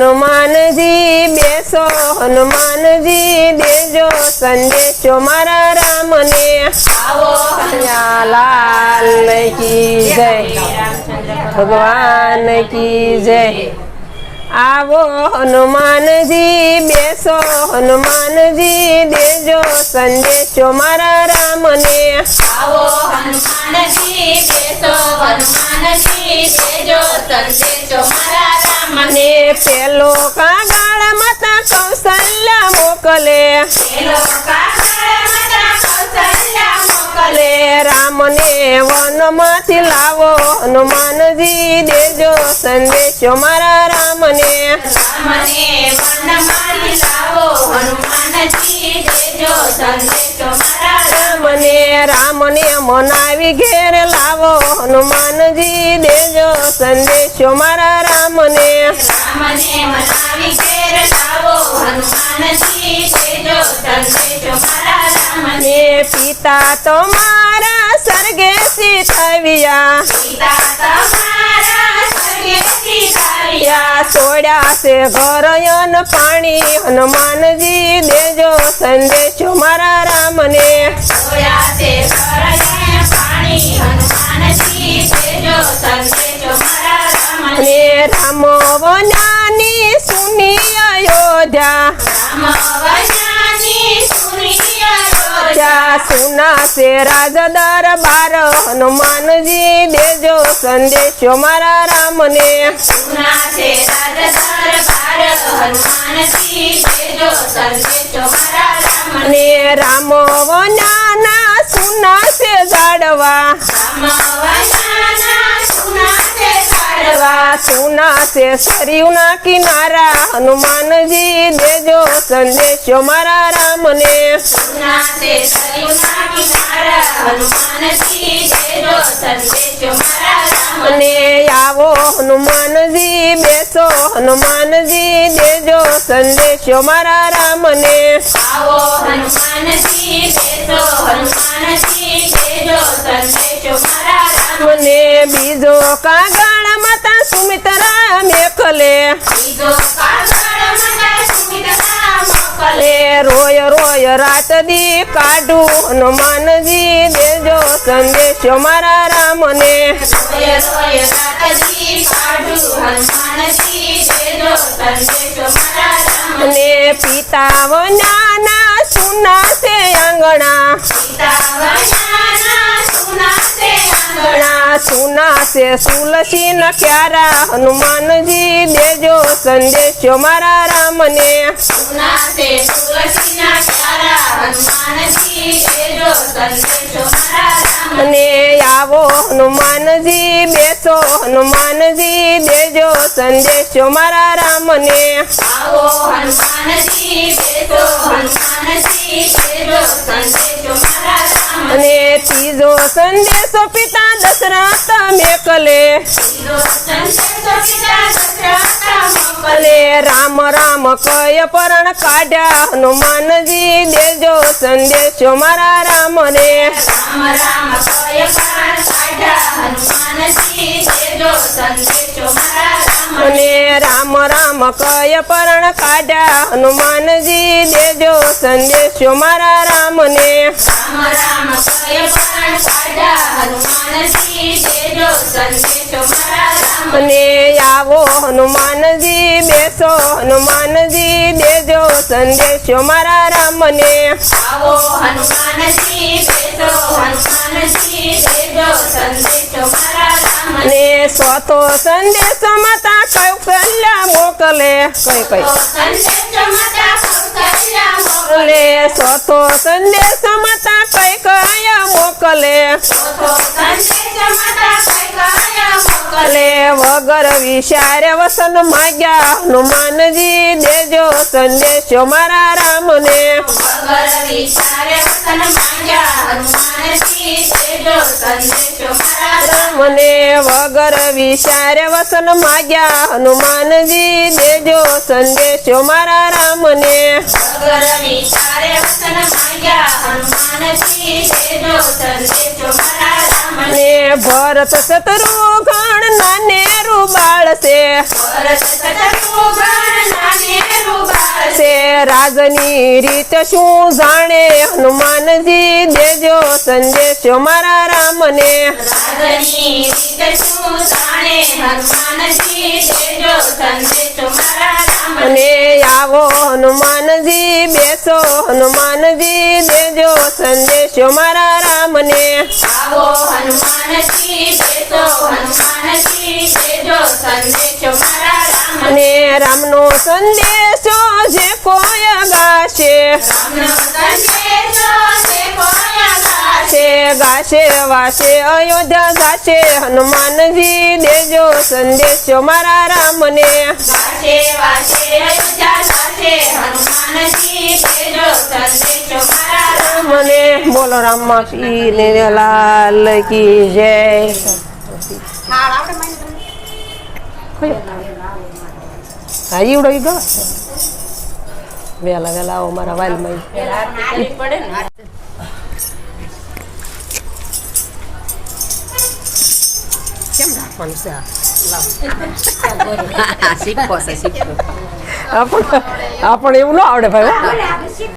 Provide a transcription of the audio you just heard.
હનુમાનજી બેસો હનુમાનજી દેજો સંદેશો મારા રામને આવો લાલ કી જય ભગવાન કી જય આવો હનુમાનજી બેસો હનુમાનજી દેજો સંદેશો મારા રામને આવો હનુમાનજી બેસો હનુમાનજી દેજો સંદેશો મારા રામને પેલો કાગળ માતા કૌશલ્યા મોકલે પેલો કાગળ માતા કૌશલ્યા મોકલે રામને વનમાંથી લાવો હનુમાનજી દેજો સંદેશો મારા રામને રામને વનમાંથી લાવો હનુમાનજી દેજો સંદેશો મારા રામને મનાવી ઘેર લાવો હનુમાનજી દેજો સંદેશો મારા રામને મનાવી ઘેર લાવો હનુમાનજી દેજો સંદેશો મારા રામને પિતા તો મારા સ્વર્ગેથી થવિયા પિતા તમારા સ્વર્ગેથી આવ્યા છોડ્યા છે ઘરયન પાણી હનુમાનજી દેજો સંદેશો મારા રામને જોયા છે ઘરને પાણી હનુમાનજી દેજો સંદેશો મારા રામને રામ વનાની સુની અયોધ્યા રામ વનાની સુની અયોધ્યા સુના છે રાજ દરબાર હનુમાનજી દેજો સંદેશો મારા રામને સુના છે રાજ દરબાર હનુમાનજી દેજો સંદેશો મારા રામને રામ વનાના સુના છે ઝાડવા રામ વનાના સુના છે ઝાડવા સુના છે સરયુના કિનારા હનુમાનજી દેજો સંદેશો મારા રામને સુના છે સરયુના કિનારા હનુમાનજી દેજો સંદેશો મારા રામને આવો હનુમાનજી બેસો હનુમાનજી દેજો સંદેશો મારા રામને આવો હનુમાનજી બેસો હનુમાનજી દેજો સંદેશો મારા રામને બીજો કાગળ માતા સુમિત્રા મેખલે બીજો કાગળ માતા સુમિત્રા મોકલે રોય રોય રાત દી કાઢું હનુમાનજી દેજો સંદેશો મારા રામને રોય રોય રાતજી કાઢું હનુમાનજી દેજો સંદેશો મારા રામને પિતા વનાના સુના છે આંગણા પિતા વનાના સુના છે આંગણા સુના છે તુલસી ન ક્યારા હનુમાનજી દેજો સંદેશો મારા રામને સુના છે તુલસીના ક્યારા હનુમાનજી દેજો સંદેશો મારા રામને આવો હનુમાનજી બેસો હનુમાનજી દેજો સંદેશો મારા રામને આવો હનુમાનજી બેસો હનુમાનજી દેજો સંદેશો મારા રામને ત્રીજો સંદેશો પિતા દશરથ મેકલે બીજો સંદેશો પિતા દશરથ મોકલે રામ રામ કય પરણ કાઢ્યા હનુમાનજી દેજો સંદેશો મારા રામને રામ રામ કય પરણ કાઢ્યા હનુમાનજી દેજો સંદેશો મારા રામને રામ રામ કય પરણ કાઢ્યા હનુમાનજી દેજો સંદેશો મારા રામને રામ રામ કય પરણ કાઢ્યા હનુમાનજી દેજો સંદેશો મારા રામને આવો હનુમાનજી બેસો હનુમાનજી દેજો સંદેશો મારા રામને આવો હનુમાનજી બેસો હનુમાનજી દેજો સંદેશો મારા રામને સ્વતો સંદેશો માતા કૌશલ્યા મોકલે કઈ સંદેશો માતા કૌશલ્યા મોકલે સ્વતો સંદેશો માતા કઈ મોકલે સંદેશો માતા કઈ મોકલે વગર વિચારે વસન માગ્યા હનુમાનજી દેજો સંદેશો મારા રામને વગર વિચારે વતન માંગ્યા હનુમાનજી દેજો સંદેશો મારા રામને વગર વિચારે વસન માગ્યા હનુમાનજી દેજો સંદેશો મારા રામને વગર વિચારે વતન માંગ્યા હનુમાનજી દેજો સંદેશો મારા રામને ભરત શત્રુઘ્ન નાનેરું બાળ છે ભરત શત્રુઘ્ન નાનેરું બાળ છે રાજની રીત શું જાણે હનુમાનજી દેજો સંદેશો મારા રામને રાજની રીત શું જાણે હનુમાનજી દેજો સંદેશો મારા રામને અને આવો હનુમાનજી બેસો હનુમાનજી દેજો સંદેશો મારા રામને આવો હનુમાનજી બેસો હનુમાનજી દેજો સંદેશો મારા રામને અને રામનો સંદેશો જે કોઈ ગાશે રામનો સંદેશો છે કોઈ ગાશે ગાશે વાશે અયોધ્યા ગાશે હનુમાનજી દેજો સંદેશો મારા રામને ગાશે વાશે અયોધ્યા ગાશે હનુમાનજી દેજો સંદેશો મારા રામને મને બોલો રામા પીને લાલ કી જય હા ઈવડો ઈ ગયો વેલા વેલા આવો મારા વાલમાં કેમ રાખવાનું છે આપણે એવું ન આવડે ભાઈ હો.